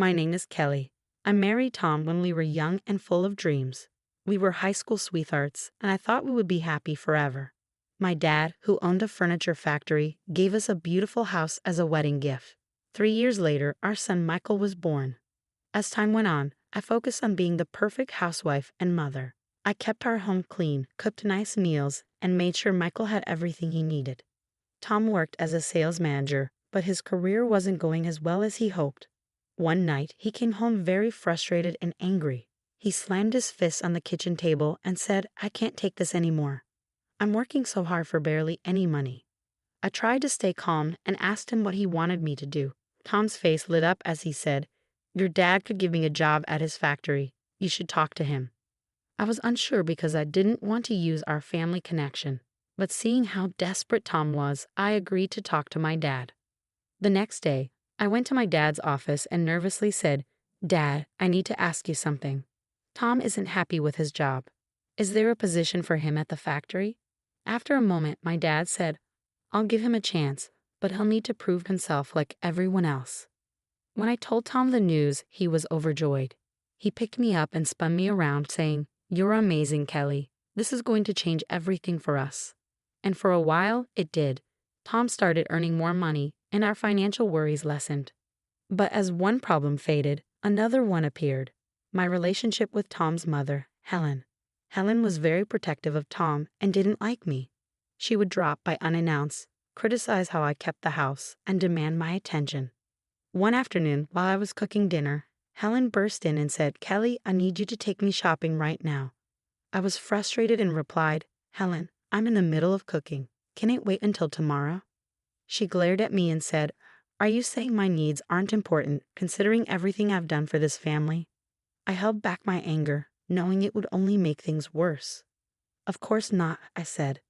My name is Kelly. I married Tom when we were young and full of dreams. We were high school sweethearts, and I thought we would be happy forever. My dad, who owned a furniture factory, gave us a beautiful house as a wedding gift. 3 years later, our son Michael was born. As time went on, I focused on being the perfect housewife and mother. I kept our home clean, cooked nice meals, and made sure Michael had everything he needed. Tom worked as a sales manager, but his career wasn't going as well as he hoped. One night, he came home very frustrated and angry. He slammed his fist on the kitchen table and said, "I can't take this anymore. I'm working so hard for barely any money." I tried to stay calm and asked him what he wanted me to do. Tom's face lit up as he said, "Your dad could give me a job at his factory. You should talk to him." I was unsure because I didn't want to use our family connection, but seeing how desperate Tom was, I agreed to talk to my dad. The next day, I went to my dad's office and nervously said, "Dad, I need to ask you something. Tom isn't happy with his job. Is there a position for him at the factory?" After a moment, my dad said, "I'll give him a chance, but he'll need to prove himself like everyone else." When I told Tom the news, he was overjoyed. He picked me up and spun me around, saying, "You're amazing, Kelly. This is going to change everything for us." And for a while, it did. Tom started earning more money, and our financial worries lessened. But as one problem faded, another one appeared. My relationship with Tom's mother, Helen. Helen was very protective of Tom and didn't like me. She would drop by unannounced, criticize how I kept the house, and demand my attention. One afternoon, while I was cooking dinner, Helen burst in and said, "Kelly, I need you to take me shopping right now." I was frustrated and replied, "Helen, I'm in the middle of cooking. Can it wait until tomorrow?" She glared at me and said, "Are you saying my needs aren't important, considering everything I've done for this family?" I held back my anger, knowing it would only make things worse. "Of course not," I said.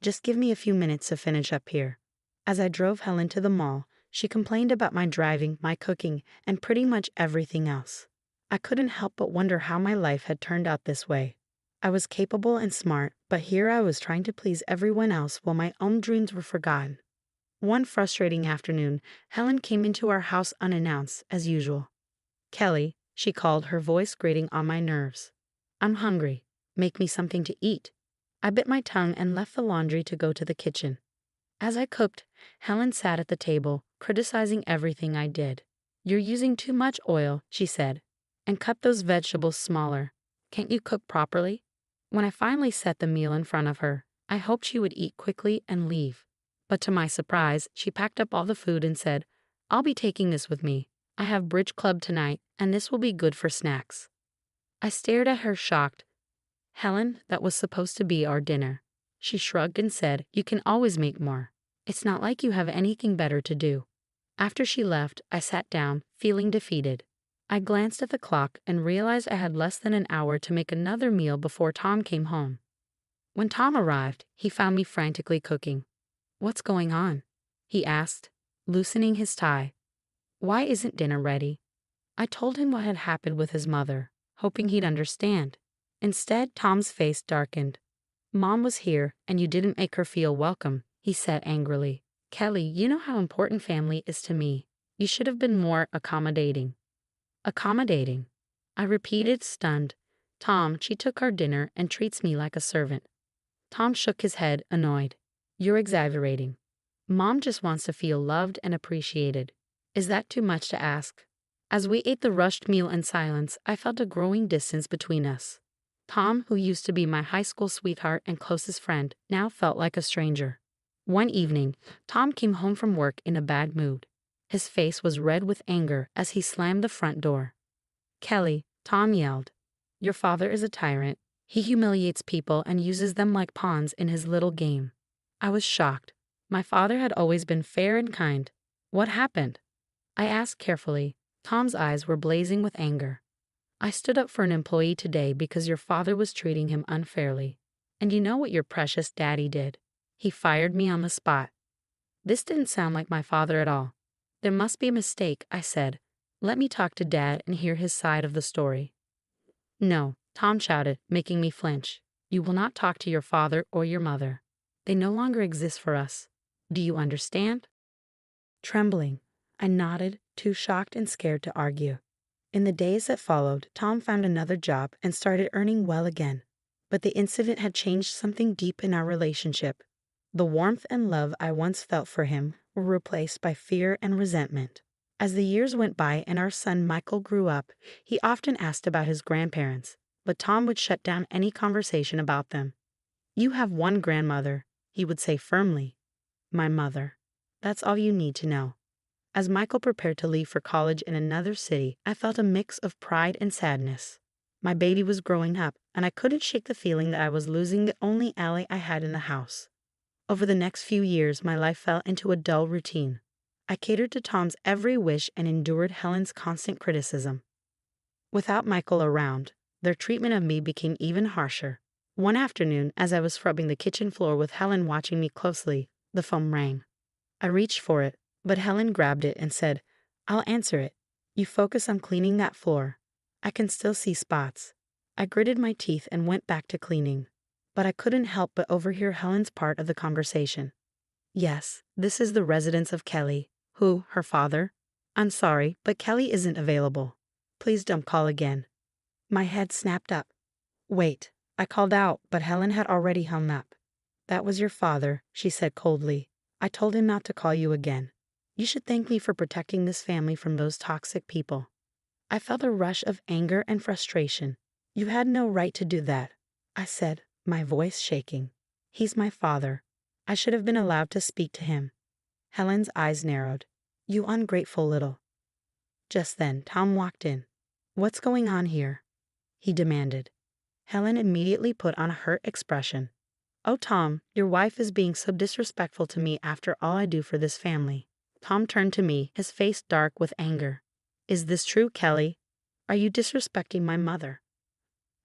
"Just give me a few minutes to finish up here." As I drove Helen to the mall, she complained about my driving, my cooking, and pretty much everything else. I couldn't help but wonder how my life had turned out this way. I was capable and smart, but here I was trying to please everyone else while my own dreams were forgotten. One frustrating afternoon, Helen came into our house unannounced, as usual. "Kelly," she called, her voice grating on my nerves. "I'm hungry. Make me something to eat." I bit my tongue and left the laundry to go to the kitchen. As I cooked, Helen sat at the table, criticizing everything I did. "You're using too much oil," she said, "and cut those vegetables smaller. Can't you cook properly?" When I finally set the meal in front of her, I hoped she would eat quickly and leave. But to my surprise, she packed up all the food and said, "I'll be taking this with me. I have bridge club tonight, and this will be good for snacks." I stared at her shocked. "Helen, that was supposed to be our dinner." She shrugged and said, "You can always make more. It's not like you have anything better to do." After she left, I sat down, feeling defeated. I glanced at the clock and realized I had less than an hour to make another meal before Tom came home. When Tom arrived, he found me frantically cooking. "What's going on?" he asked, loosening his tie. "Why isn't dinner ready?" I told him what had happened with his mother, hoping he'd understand. Instead, Tom's face darkened. "Mom was here, and you didn't make her feel welcome," he said angrily. "Kelly, you know how important family is to me. You should have been more accommodating." "Accommodating?" I repeated, stunned. "Tom, she took our dinner and treats me like a servant." Tom shook his head, annoyed. "You're exaggerating. Mom just wants to feel loved and appreciated. Is that too much to ask?" As we ate the rushed meal in silence, I felt a growing distance between us. Tom, who used to be my high school sweetheart and closest friend, now felt like a stranger. One evening, Tom came home from work in a bad mood. His face was red with anger as he slammed the front door. "Kelly," Tom yelled, "your father is a tyrant. He humiliates people and uses them like pawns in his little game." I was shocked. My father had always been fair and kind. What happened? I asked carefully. Tom's eyes were blazing with anger. "I stood up for an employee today because your father was treating him unfairly. And you know what your precious daddy did? He fired me on the spot." This didn't sound like my father at all. "There must be a mistake," I said. "Let me talk to Dad and hear his side of the story." "No," Tom shouted, making me flinch. "You will not talk to your father or your mother. They no longer exist for us. Do you understand?" Trembling, I nodded, too shocked and scared to argue. In the days that followed, Tom found another job and started earning well again. But the incident had changed something deep in our relationship. The warmth and love I once felt for him were replaced by fear and resentment. As the years went by and our son Michael grew up, he often asked about his grandparents, but Tom would shut down any conversation about them. "You have one grandmother," he would say firmly. "My mother. That's all you need to know." As Michael prepared to leave for college in another city, I felt a mix of pride and sadness. My baby was growing up, and I couldn't shake the feeling that I was losing the only ally I had in the house. Over the next few years, my life fell into a dull routine. I catered to Tom's every wish and endured Helen's constant criticism. Without Michael around, their treatment of me became even harsher. One afternoon, as I was scrubbing the kitchen floor with Helen watching me closely, the phone rang. I reached for it, but Helen grabbed it and said, "I'll answer it. You focus on cleaning that floor. I can still see spots." I gritted my teeth and went back to cleaning. But I couldn't help but overhear Helen's part of the conversation. "Yes, this is the residence of Kelly." "Who, her father?" "I'm sorry, but Kelly isn't available. Please don't call again." My head snapped up. "Wait." I called out, but Helen had already hung up. "That was your father," she said coldly. "I told him not to call you again. You should thank me for protecting this family from those toxic people." I felt a rush of anger and frustration. "You had no right to do that," I said, my voice shaking. "He's my father. I should have been allowed to speak to him." Helen's eyes narrowed. "You ungrateful little." Just then, Tom walked in. "What's going on here?" he demanded. Helen immediately put on a hurt expression. "Oh, Tom, your wife is being so disrespectful to me after all I do for this family." Tom turned to me, his face dark with anger. "Is this true, Kelly? Are you disrespecting my mother?"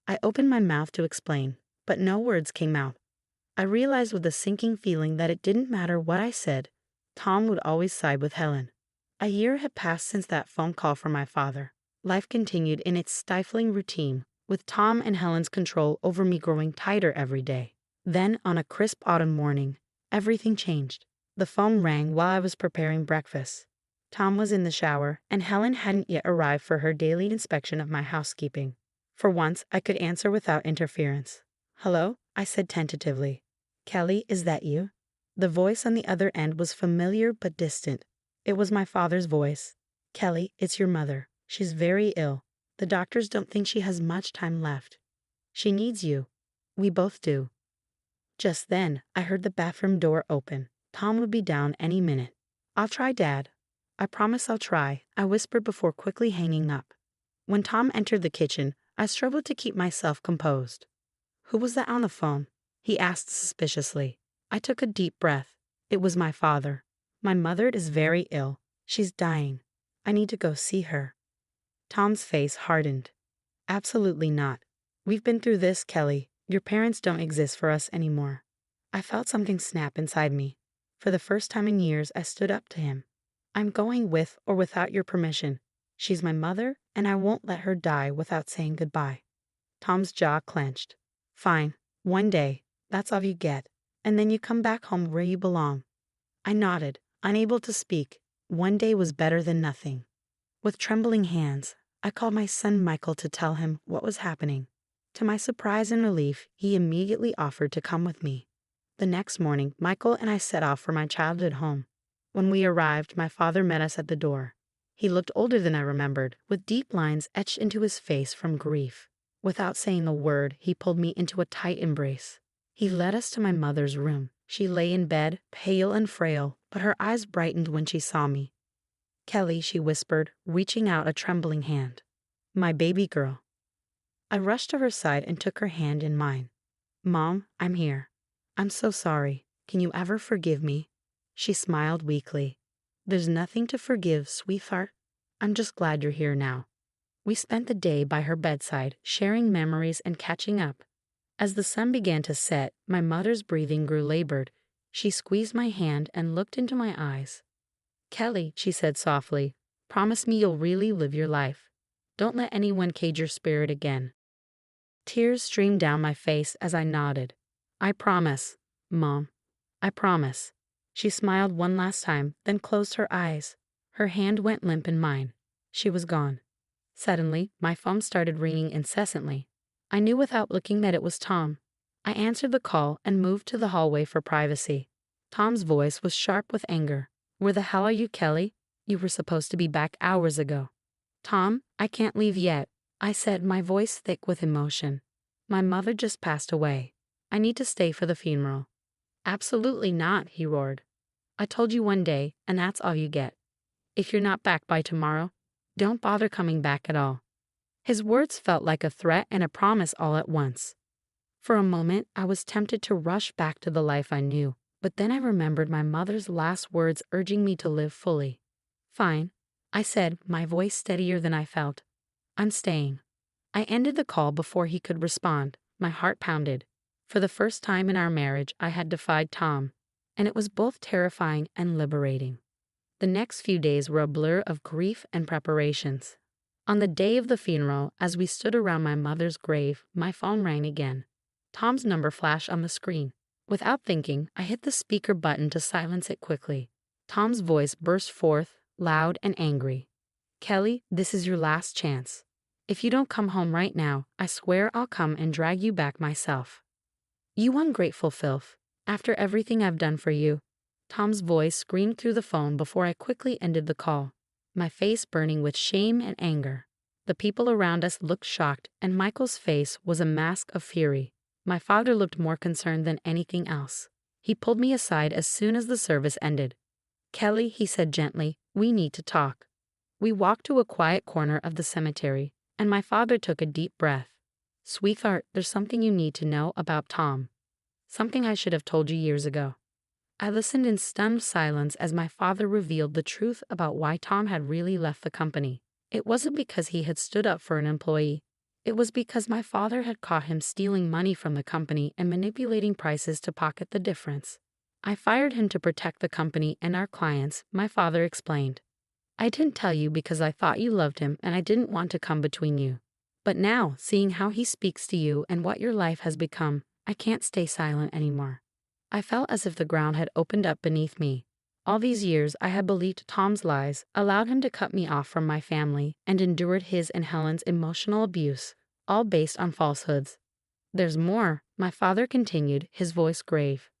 I opened my mouth to explain, but no words came out. I realized with a sinking feeling that it didn't matter what I said, Tom would always side with Helen. A year had passed since that phone call from my father. Life continued in its stifling routine, with Tom and Helen's control over me growing tighter every day. Then, on a crisp autumn morning, everything changed. The phone rang while I was preparing breakfast. Tom was in the shower, and Helen hadn't yet arrived for her daily inspection of my housekeeping. For once, I could answer without interference. "Hello?" I said tentatively. "Kelly, is that you?" The voice on the other end was familiar but distant. It was my father's voice. "Kelly, it's your mother. She's very ill. The doctors don't think she has much time left. She needs you. We both do." Just then, I heard the bathroom door open. Tom would be down any minute. "I'll try, Dad. I promise I'll try," I whispered before quickly hanging up. When Tom entered the kitchen, I struggled to keep myself composed. "Who was that on the phone?" he asked suspiciously. I took a deep breath. It was my father. "My mother is very ill. She's dying. I need to go see her." Tom's face hardened. "Absolutely not. We've been through this, Kelly. Your parents don't exist for us anymore." I felt something snap inside me. For the first time in years, I stood up to him. "I'm going with or without your permission. She's my mother, and I won't let her die without saying goodbye." Tom's jaw clenched. "Fine. One day. That's all you get. And then you come back home where you belong." I nodded, unable to speak. One day was better than nothing. With trembling hands, I called my son Michael to tell him what was happening. To my surprise and relief, he immediately offered to come with me. The next morning, Michael and I set off for my childhood home. When we arrived, my father met us at the door. He looked older than I remembered, with deep lines etched into his face from grief. Without saying a word, he pulled me into a tight embrace. He led us to my mother's room. She lay in bed, pale and frail, but her eyes brightened when she saw me. "Kelly," she whispered, reaching out a trembling hand. "My baby girl." I rushed to her side and took her hand in mine. "Mom, I'm here. I'm so sorry. Can you ever forgive me?" She smiled weakly. "There's nothing to forgive, sweetheart. I'm just glad you're here now." We spent the day by her bedside, sharing memories and catching up. As the sun began to set, my mother's breathing grew labored. She squeezed my hand and looked into my eyes. "Kelly," she said softly, "promise me you'll really live your life. Don't let anyone cage your spirit again." Tears streamed down my face as I nodded. "I promise, Mom. I promise." She smiled one last time, then closed her eyes. Her hand went limp in mine. She was gone. Suddenly, my phone started ringing incessantly. I knew without looking that it was Tom. I answered the call and moved to the hallway for privacy. Tom's voice was sharp with anger. "Where the hell are you, Kelly? You were supposed to be back hours ago." "Tom, I can't leave yet," I said, my voice thick with emotion. "My mother just passed away. I need to stay for the funeral." "Absolutely not," he roared. "I told you one day, and that's all you get. If you're not back by tomorrow, don't bother coming back at all." His words felt like a threat and a promise all at once. For a moment, I was tempted to rush back to the life I knew, but then I remembered my mother's last words urging me to live fully. "Fine," I said, my voice steadier than I felt. "I'm staying." I ended the call before he could respond. My heart pounded. For the first time in our marriage, I had defied Tom, and it was both terrifying and liberating. The next few days were a blur of grief and preparations. On the day of the funeral, as we stood around my mother's grave, my phone rang again. Tom's number flashed on the screen. Without thinking, I hit the speaker button to silence it quickly. Tom's voice burst forth, loud and angry. "Kelly, this is your last chance. If you don't come home right now, I swear I'll come and drag you back myself. You ungrateful filth. After everything I've done for you." Tom's voice screamed through the phone before I quickly ended the call, my face burning with shame and anger. The people around us looked shocked, and Michael's face was a mask of fury. My father looked more concerned than anything else. He pulled me aside as soon as the service ended. "Kelly," he said gently, "we need to talk." We walked to a quiet corner of the cemetery, and my father took a deep breath. "Sweetheart, there's something you need to know about Tom. Something I should have told you years ago." I listened in stunned silence as my father revealed the truth about why Tom had really left the company. It wasn't because he had stood up for an employee. It was because my father had caught him stealing money from the company and manipulating prices to pocket the difference. "I fired him to protect the company and our clients," my father explained. "I didn't tell you because I thought you loved him and I didn't want to come between you. But now, seeing how he speaks to you and what your life has become, I can't stay silent anymore." I felt as if the ground had opened up beneath me. All these years I had believed Tom's lies, allowed him to cut me off from my family, and endured his and Helen's emotional abuse, all based on falsehoods. "There's more," my father continued, his voice grave.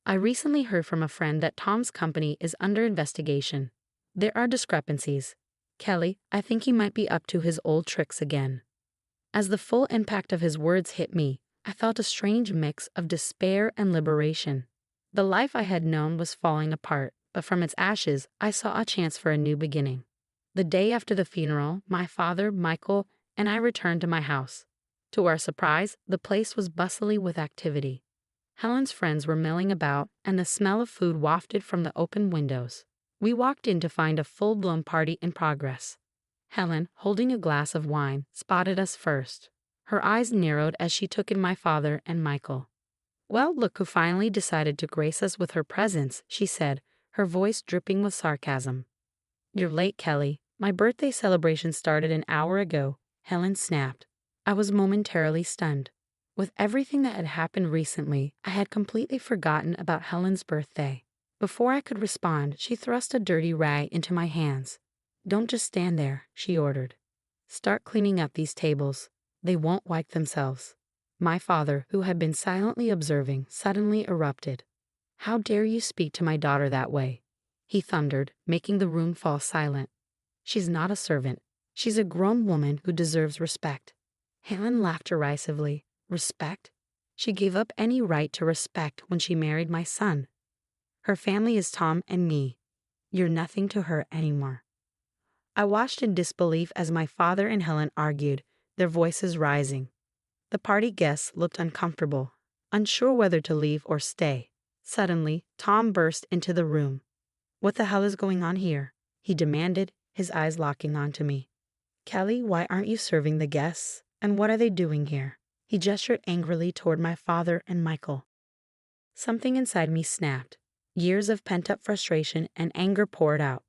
"I recently heard from a friend that Tom's company is under investigation. There are discrepancies. Kelly, I think he might be up to his old tricks again." As the full impact of his words hit me, I felt a strange mix of despair and liberation. The life I had known was falling apart, but from its ashes, I saw a chance for a new beginning. The day after the funeral, my father, Michael, and I returned to my house. To our surprise, the place was bustling with activity. Helen's friends were milling about, and the smell of food wafted from the open windows. We walked in to find a full-blown party in progress. Helen, holding a glass of wine, spotted us first. Her eyes narrowed as she took in my father and Michael. "Well, look who finally decided to grace us with her presence," she said, her voice dripping with sarcasm. "You're late, Kelly. My birthday celebration started an hour ago," Helen snapped. I was momentarily stunned. With everything that had happened recently, I had completely forgotten about Helen's birthday. Before I could respond, she thrust a dirty rag into my hands. "Don't just stand there," she ordered. "Start cleaning up these tables. They won't wipe themselves." My father, who had been silently observing, suddenly erupted. "How dare you speak to my daughter that way?" he thundered, making the room fall silent. "She's not a servant. She's a grown woman who deserves respect." Helen laughed derisively. "Respect? She gave up any right to respect when she married my son. Her family is Tom and me. You're nothing to her anymore." I watched in disbelief as my father and Helen argued, their voices rising. The party guests looked uncomfortable, unsure whether to leave or stay. Suddenly, Tom burst into the room. "What the hell is going on here?" he demanded, his eyes locking onto me. "Kelly, why aren't you serving the guests? And what are they doing here?" He gestured angrily toward my father and Michael. Something inside me snapped. Years of pent-up frustration and anger poured out.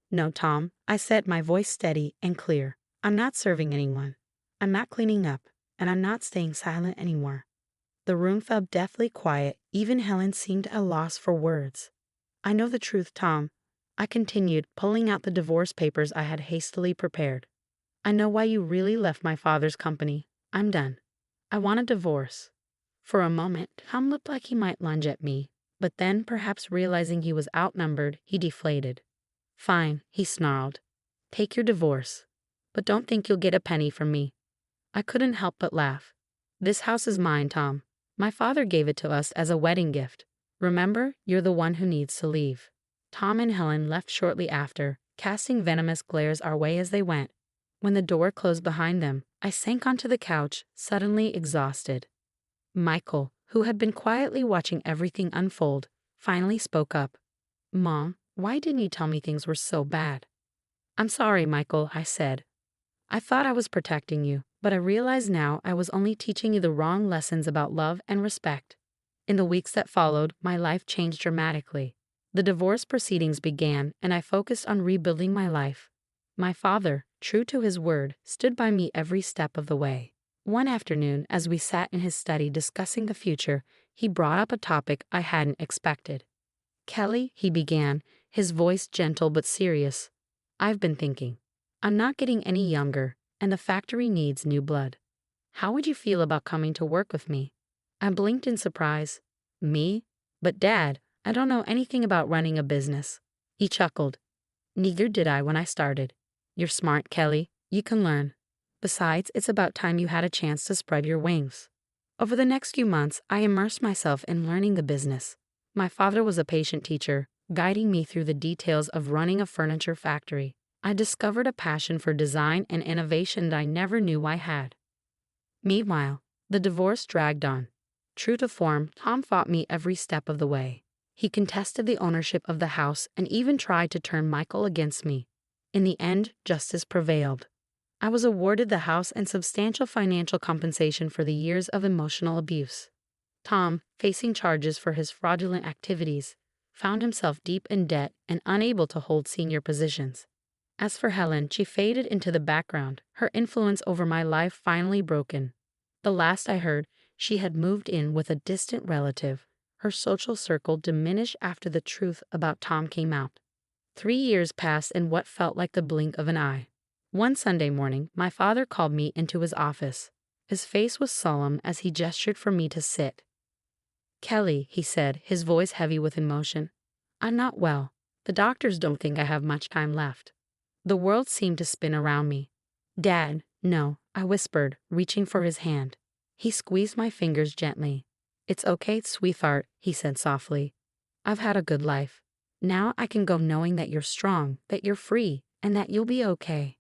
"No, Tom," I said, my voice steady and clear. "I'm not serving anyone. I'm not cleaning up, and I'm not staying silent anymore." The room fell deathly quiet. Even Helen seemed at a loss for words. "I know the truth, Tom," I continued, pulling out the divorce papers I had hastily prepared. I know why you really left my father's company. I'm done. I want a divorce." For a moment, Tom looked like he might lunge at me, but then, perhaps realizing he was outnumbered, he deflated. "Fine," he snarled. "Take your divorce. But don't think you'll get a penny from me." I couldn't help but laugh. "This house is mine, Tom. My father gave it to us as a wedding gift. Remember, you're the one who needs to leave." Tom and Helen left shortly after, casting venomous glares our way as they went. When the door closed behind them, I sank onto the couch, suddenly exhausted. Michael, who had been quietly watching everything unfold, finally spoke up. "Mom, why didn't you tell me things were so bad?" "I'm sorry, Michael," I said. "I thought I was protecting you, but I realize now I was only teaching you the wrong lessons about love and respect." In the weeks that followed, my life changed dramatically. The divorce proceedings began, and I focused on rebuilding my life. My father, true to his word, stood by me every step of the way. One afternoon, as we sat in his study discussing the future, he brought up a topic I hadn't expected. "Kelly," he began, his voice gentle but serious, "I've been thinking. I'm not getting any younger, and the factory needs new blood. How would you feel about coming to work with me?" I blinked in surprise. "Me? But Dad, I don't know anything about running a business." He chuckled. "Neither did I when I started. You're smart, Kelly. You can learn. Besides, it's about time you had a chance to spread your wings." Over the next few months, I immersed myself in learning the business. My father was a patient teacher, guiding me through the details of running a furniture factory. I discovered a passion for design and innovation that I never knew I had. Meanwhile, the divorce dragged on. True to form, Tom fought me every step of the way. He contested the ownership of the house and even tried to turn Michael against me. In the end, justice prevailed. I was awarded the house and substantial financial compensation for the years of emotional abuse. Tom, facing charges for his fraudulent activities, found himself deep in debt and unable to hold senior positions. As for Helen, she faded into the background, her influence over my life finally broken. The last I heard, she had moved in with a distant relative. Her social circle diminished after the truth about Tom came out. 3 years passed in what felt like the blink of an eye. One Sunday morning, my father called me into his office. His face was solemn as he gestured for me to sit. "Kelly," he said, his voice heavy with emotion, "I'm not well. The doctors don't think I have much time left." The world seemed to spin around me. "Dad, no," I whispered, reaching for his hand. He squeezed my fingers gently. "It's okay, sweetheart," he said softly. "I've had a good life. Now I can go knowing that you're strong, that you're free, and that you'll be okay."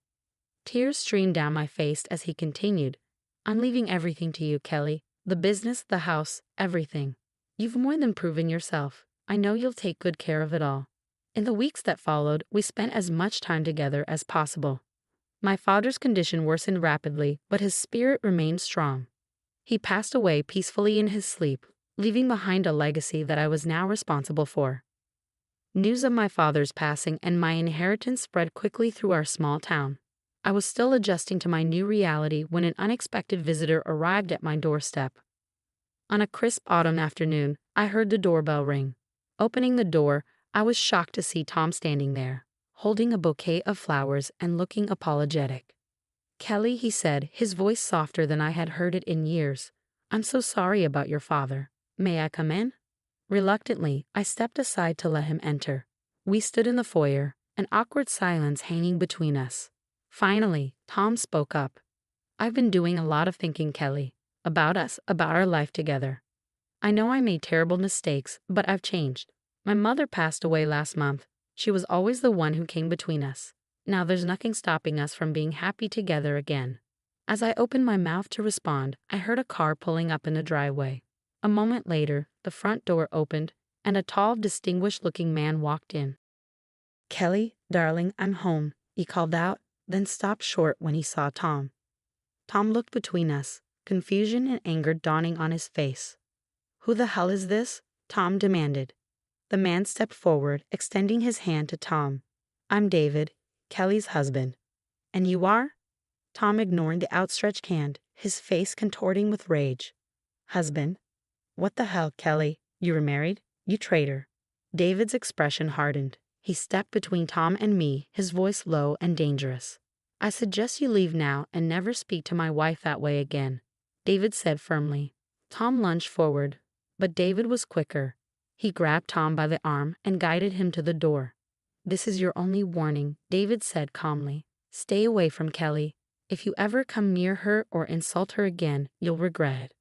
Tears streamed down my face as he continued. "I'm leaving everything to you, Kelly. The business, the house, everything. You've more than proven yourself. I know you'll take good care of it all." In the weeks that followed, we spent as much time together as possible. My father's condition worsened rapidly, but his spirit remained strong. He passed away peacefully in his sleep, leaving behind a legacy that I was now responsible for. News of my father's passing and my inheritance spread quickly through our small town. I was still adjusting to my new reality when an unexpected visitor arrived at my doorstep. On a crisp autumn afternoon, I heard the doorbell ring. Opening the door, I was shocked to see Tom standing there, holding a bouquet of flowers and looking apologetic. "Kelly," he said, his voice softer than I had heard it in years, "I'm so sorry about your father. May I come in?" Reluctantly, I stepped aside to let him enter. We stood in the foyer, an awkward silence hanging between us. Finally, Tom spoke up. "I've been doing a lot of thinking, Kelly, about us, about our life together. I know I made terrible mistakes, but I've changed. My mother passed away last month. She was always the one who came between us. Now there's nothing stopping us from being happy together again." As I opened my mouth to respond, I heard a car pulling up in the driveway. A moment later, the front door opened, and a tall, distinguished-looking man walked in. "Kelly, darling, I'm home," he called out, then stopped short when he saw Tom. Tom looked between us, confusion and anger dawning on his face. "Who the hell is this?" Tom demanded. The man stepped forward, extending his hand to Tom. "I'm David, Kelly's husband." "And you are?" Tom ignored the outstretched hand, his face contorting with rage. "Husband? What the hell, Kelly? You were married? You traitor." David's expression hardened. He stepped between Tom and me, his voice low and dangerous. I suggest you leave now and never speak to my wife that way again, David said firmly. Tom lunged forward, but David was quicker. He grabbed Tom by the arm and guided him to the door. This is your only warning, David said calmly. Stay away from Kelly. If you ever come near her or insult her again, you'll regret it.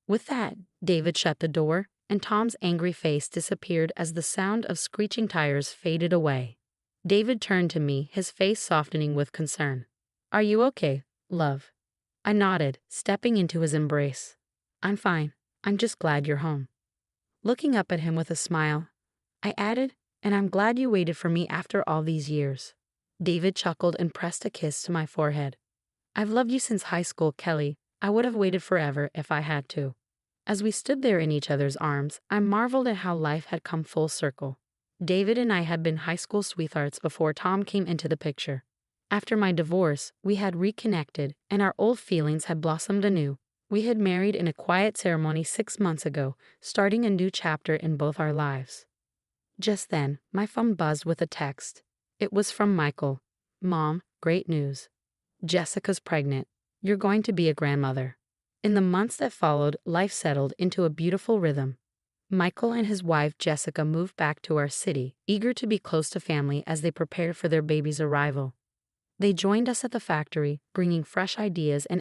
With that, David shut the door, and Tom's angry face disappeared as the sound of screeching tires faded away. David turned to me, his face softening with concern. Are you okay, love? I nodded, stepping into his embrace. I'm fine. I'm just glad you're home. Looking up at him with a smile, I added, and I'm glad you waited for me after all these years. David chuckled and pressed a kiss to my forehead. I've loved you since high school, Kelly. I would have waited forever if I had to. As we stood there in each other's arms, I marveled at how life had come full circle. David and I had been high school sweethearts before Tom came into the picture. After my divorce, we had reconnected, and our old feelings had blossomed anew. We had married in a quiet ceremony 6 months ago, starting a new chapter in both our lives. Just then, my phone buzzed with a text. It was from Michael. Mom, great news. Jessica's pregnant. You're going to be a grandmother. In the months that followed, life settled into a beautiful rhythm. Michael and his wife Jessica moved back to our city, eager to be close to family as they prepared for their baby's arrival. They joined us at the factory, bringing fresh ideas and